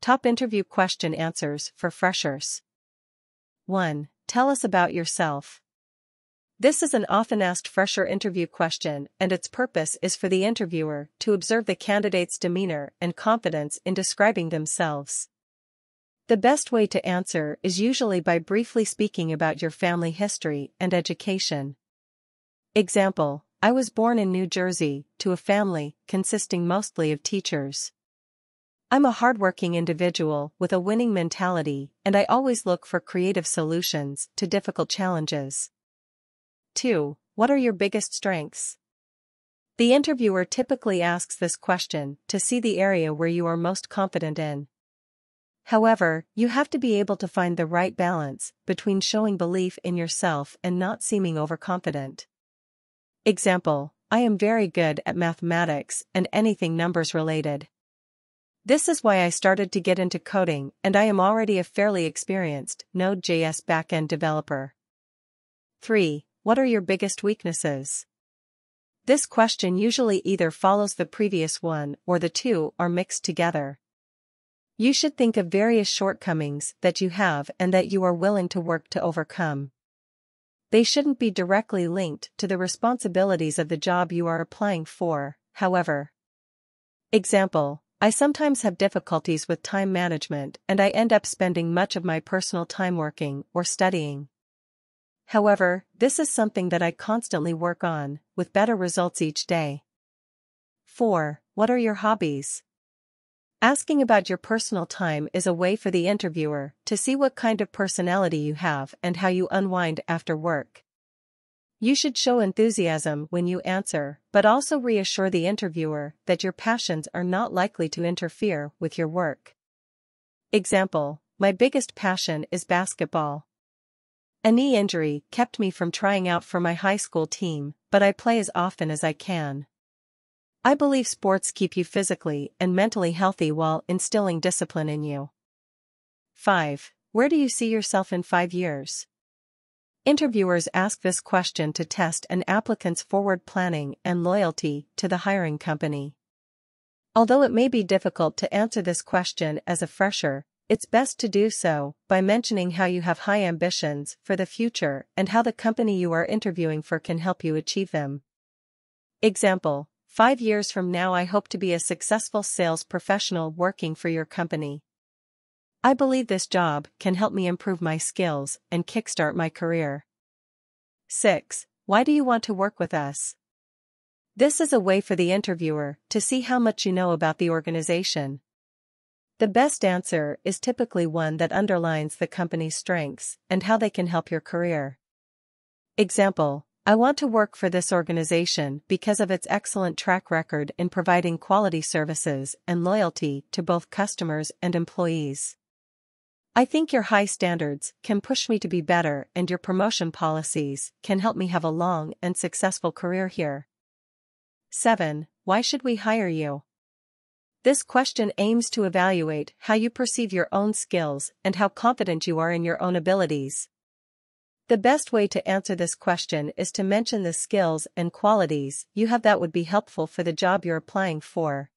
Top interview question answers for freshers. 1. Tell us about yourself. This is an often asked fresher interview question, and its purpose is for the interviewer to observe the candidate's demeanor and confidence in describing themselves. The best way to answer is usually by briefly speaking about your family history and education. Example: I was born in New Jersey, to a family consisting mostly of teachers. I'm a hardworking individual with a winning mentality, and I always look for creative solutions to difficult challenges. 2. What are your biggest strengths? The interviewer typically asks this question to see the area where you are most confident in. However, you have to be able to find the right balance between showing belief in yourself and not seeming overconfident. Example: I am very good at mathematics and anything numbers related. This is why I started to get into coding, and I am already a fairly experienced Node.js backend developer. 3. What are your biggest weaknesses? This question usually either follows the previous one or the two are mixed together. You should think of various shortcomings that you have and that you are willing to work to overcome. They shouldn't be directly linked to the responsibilities of the job you are applying for, however. Example: I sometimes have difficulties with time management and I end up spending much of my personal time working or studying. However, this is something that I constantly work on, with better results each day. 4. What are your hobbies? Asking about your personal time is a way for the interviewer to see what kind of personality you have and how you unwind after work. You should show enthusiasm when you answer, but also reassure the interviewer that your passions are not likely to interfere with your work. Example: my biggest passion is basketball. A knee injury kept me from trying out for my high school team, but I play as often as I can. I believe sports keep you physically and mentally healthy while instilling discipline in you. 5. Where do you see yourself in 5 years? Interviewers ask this question to test an applicant's forward planning and loyalty to the hiring company. Although it may be difficult to answer this question as a fresher, it's best to do so by mentioning how you have high ambitions for the future and how the company you are interviewing for can help you achieve them. Example: 5 years from now I hope to be a successful sales professional working for your company. I believe this job can help me improve my skills and kickstart my career. 6. Why do you want to work with us? This is a way for the interviewer to see how much you know about the organization. The best answer is typically one that underlines the company's strengths and how they can help your career. Example: I want to work for this organization because of its excellent track record in providing quality services and loyalty to both customers and employees. I think your high standards can push me to be better and your promotion policies can help me have a long and successful career here. 7. Why should we hire you? This question aims to evaluate how you perceive your own skills and how confident you are in your own abilities. The best way to answer this question is to mention the skills and qualities you have that would be helpful for the job you're applying for.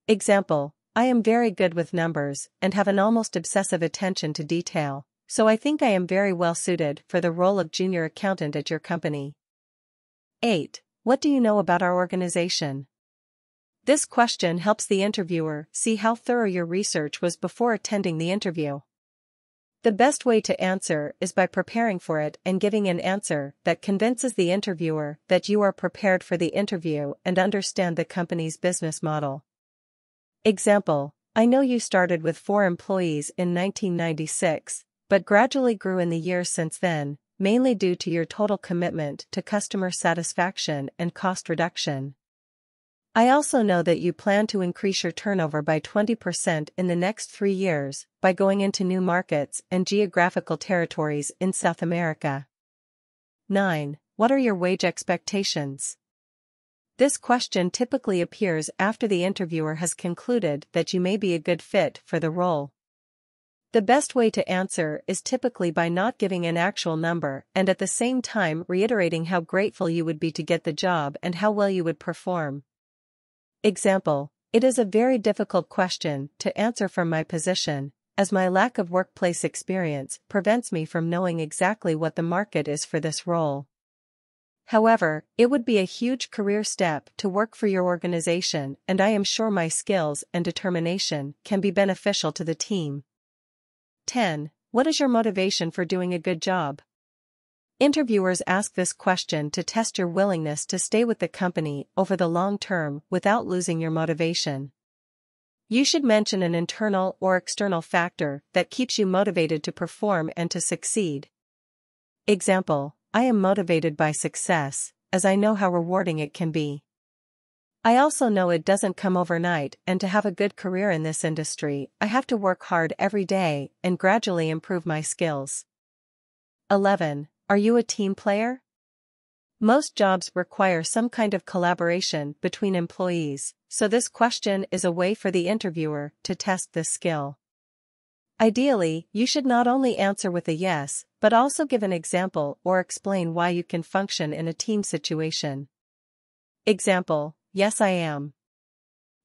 Example: I am very good with numbers and have an almost obsessive attention to detail, so I think I am very well suited for the role of junior accountant at your company. 8. What do you know about our organization? This question helps the interviewer see how thorough your research was before attending the interview. The best way to answer is by preparing for it and giving an answer that convinces the interviewer that you are prepared for the interview and understand the company's business model. Example: I know you started with 4 employees in 1996, but gradually grew in the years since then, mainly due to your total commitment to customer satisfaction and cost reduction. I also know that you plan to increase your turnover by 20% in the next 3 years by going into new markets and geographical territories in South America. 9. What are your wage expectations? This question typically appears after the interviewer has concluded that you may be a good fit for the role. The best way to answer is typically by not giving an actual number and at the same time reiterating how grateful you would be to get the job and how well you would perform. Example: It is a very difficult question to answer from my position, as my lack of workplace experience prevents me from knowing exactly what the market is for this role. However, it would be a huge career step to work for your organization, and I am sure my skills and determination can be beneficial to the team. 10. What is your motivation for doing a good job? Interviewers ask this question to test your willingness to stay with the company over the long term without losing your motivation. You should mention an internal or external factor that keeps you motivated to perform and to succeed. Example: I am motivated by success, as I know how rewarding it can be. I also know it doesn't come overnight, and to have a good career in this industry, I have to work hard every day and gradually improve my skills. 11. Are you a team player? Most jobs require some kind of collaboration between employees, so this question is a way for the interviewer to test this skill. Ideally, you should not only answer with a yes, but also give an example or explain why you can function in a team situation. Example: Yes, I am.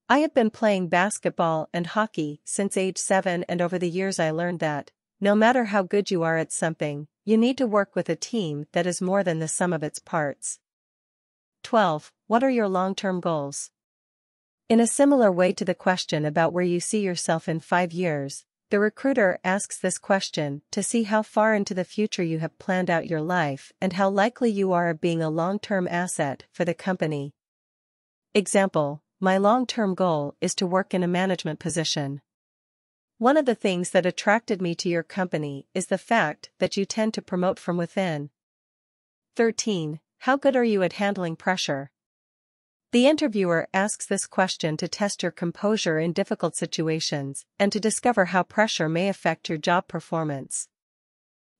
I have been playing basketball and hockey since age 7, and over the years I learned that, no matter how good you are at something, you need to work with a team that is more than the sum of its parts. 12. What are your long-term goals? In a similar way to the question about where you see yourself in 5 years, the recruiter asks this question to see how far into the future you have planned out your life and how likely you are of being a long-term asset for the company. Example: My long-term goal is to work in a management position. One of the things that attracted me to your company is the fact that you tend to promote from within. 13. How good are you at handling pressure? The interviewer asks this question to test your composure in difficult situations and to discover how pressure may affect your job performance.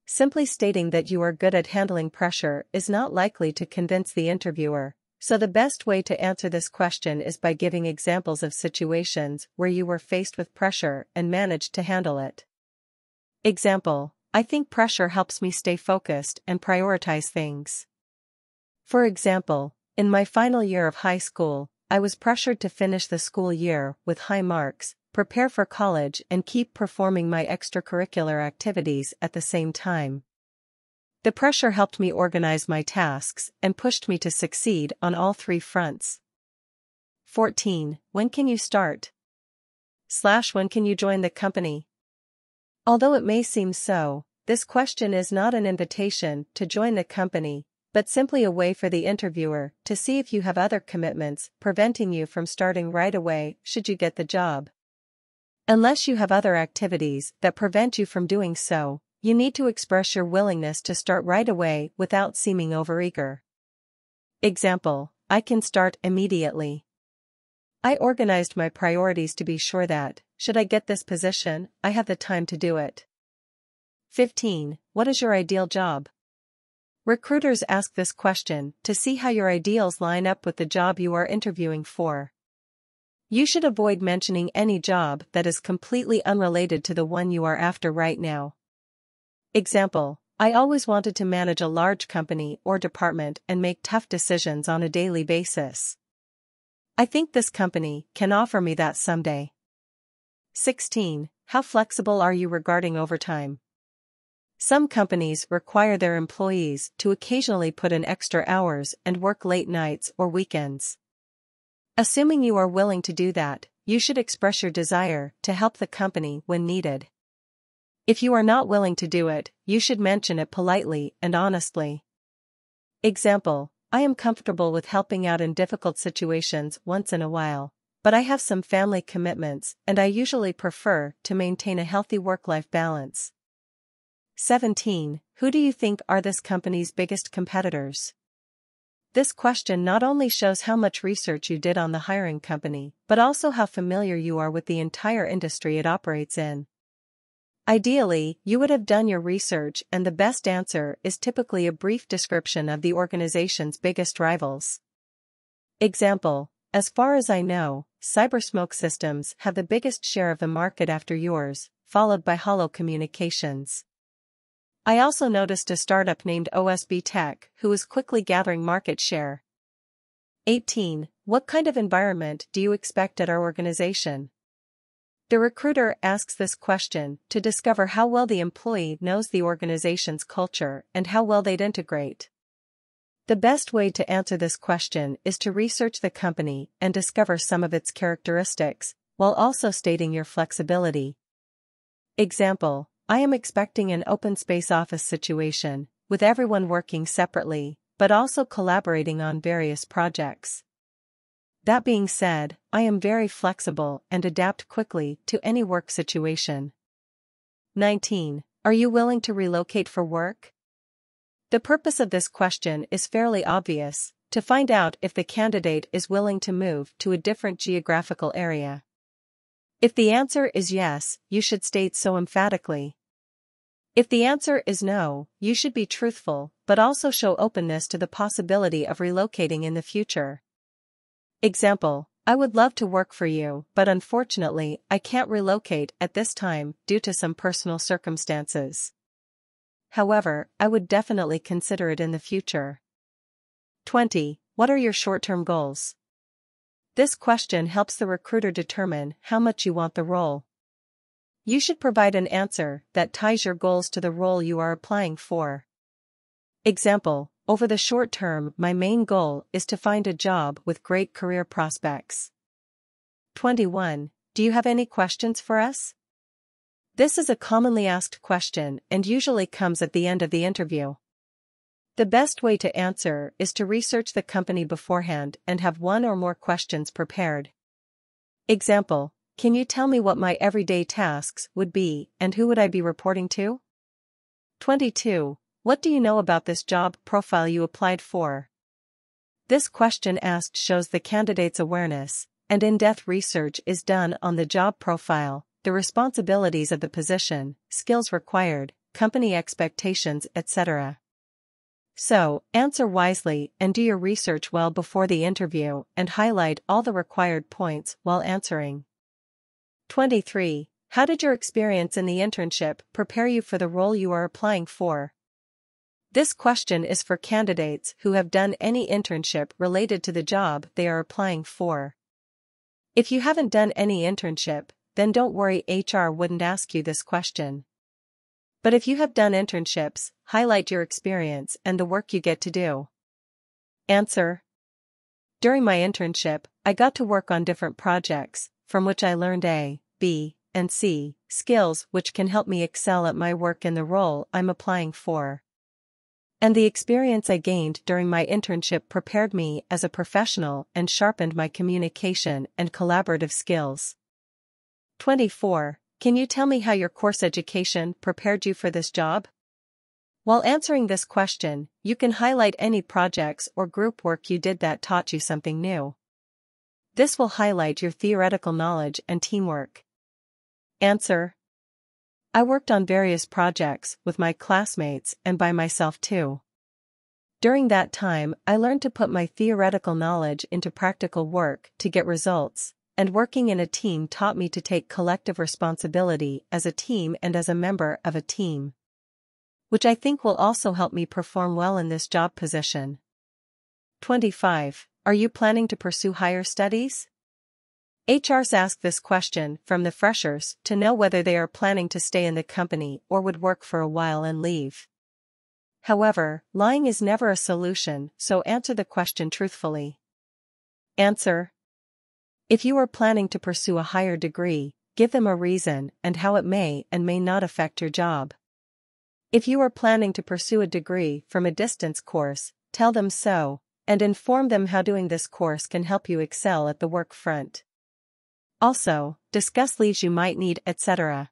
Simply stating that you are good at handling pressure is not likely to convince the interviewer, so the best way to answer this question is by giving examples of situations where you were faced with pressure and managed to handle it. Example: I think pressure helps me stay focused and prioritize things. For example, in my final year of high school, I was pressured to finish the school year with high marks, prepare for college, and keep performing my extracurricular activities at the same time. The pressure helped me organize my tasks and pushed me to succeed on all 3 fronts. 14. When can you start? When can you join the company? Although it may seem so, this question is not an invitation to join the company, but simply a way for the interviewer to see if you have other commitments preventing you from starting right away should you get the job. Unless you have other activities that prevent you from doing so, you need to express your willingness to start right away without seeming overeager. Example: I can start immediately. I organized my priorities to be sure that, should I get this position, I have the time to do it. 15. What is your ideal job? Recruiters ask this question to see how your ideals line up with the job you are interviewing for. You should avoid mentioning any job that is completely unrelated to the one you are after right now. Example: I always wanted to manage a large company or department and make tough decisions on a daily basis. I think this company can offer me that someday. 16. How flexible are you regarding overtime? Some companies require their employees to occasionally put in extra hours and work late nights or weekends. Assuming you are willing to do that, you should express your desire to help the company when needed. If you are not willing to do it, you should mention it politely and honestly. Example: I am comfortable with helping out in difficult situations once in a while, but I have some family commitments and I usually prefer to maintain a healthy work-life balance. 17. Who do you think are this company's biggest competitors? This question not only shows how much research you did on the hiring company, but also how familiar you are with the entire industry it operates in. Ideally, you would have done your research, and the best answer is typically a brief description of the organization's biggest rivals. Example: As far as I know, Cybersmoke Systems have the biggest share of the market after yours, followed by Hollow Communications. I also noticed a startup named OSB Tech who is quickly gathering market share. 18. what kind of environment do you expect at our organization? The recruiter asks this question to discover how well the employee knows the organization's culture and how well they'd integrate. The best way to answer this question is to research the company and discover some of its characteristics, while also stating your flexibility. Example: I am expecting an open space office situation, with everyone working separately, but also collaborating on various projects. That being said, I am very flexible and adapt quickly to any work situation. 19. Are you willing to relocate for work? The purpose of this question is fairly obvious, to find out if the candidate is willing to move to a different geographical area. If the answer is yes, you should state so emphatically. If the answer is no, you should be truthful, but also show openness to the possibility of relocating in the future. Example: I would love to work for you, but unfortunately, I can't relocate at this time due to some personal circumstances. However, I would definitely consider it in the future. 20. What are your short-term goals? This question helps the recruiter determine how much you want the role. You should provide an answer that ties your goals to the role you are applying for. Example: over the short term, my main goal is to find a job with great career prospects. 21. Do you have any questions for us? This is a commonly asked question and usually comes at the end of the interview. The best way to answer is to research the company beforehand and have one or more questions prepared. Example: can you tell me what my everyday tasks would be and who would I be reporting to? 22. What do you know about this job profile you applied for? This question asked shows the candidate's awareness, and in-depth research is done on the job profile, the responsibilities of the position, skills required, company expectations, etc. So, answer wisely and do your research well before the interview and highlight all the required points while answering. 23. How did your experience in the internship prepare you for the role you are applying for? This question is for candidates who have done any internship related to the job they are applying for. If you haven't done any internship, then don't worry, HR wouldn't ask you this question. But if you have done internships, highlight your experience and the work you get to do. Answer: during my internship, I got to work on different projects, from which I learned A, B, and C skills which can help me excel at my work in the role I'm applying for. And the experience I gained during my internship prepared me as a professional and sharpened my communication and collaborative skills. 24. Can you tell me how your course education prepared you for this job? While answering this question, you can highlight any projects or group work you did that taught you something new. This will highlight your theoretical knowledge and teamwork. Answer: I worked on various projects with my classmates and by myself too. During that time, I learned to put my theoretical knowledge into practical work to get results, and working in a team taught me to take collective responsibility as a team and as a member of a team, which I think will also help me perform well in this job position. 25. Are you planning to pursue higher studies? HRs ask this question from the freshers to know whether they are planning to stay in the company or would work for a while and leave. However, lying is never a solution, so answer the question truthfully. Answer: if you are planning to pursue a higher degree, give them a reason and how it may and may not affect your job. If you are planning to pursue a degree from a distance course, tell them so, and inform them how doing this course can help you excel at the work front. Also, discuss leaves you might need, etc.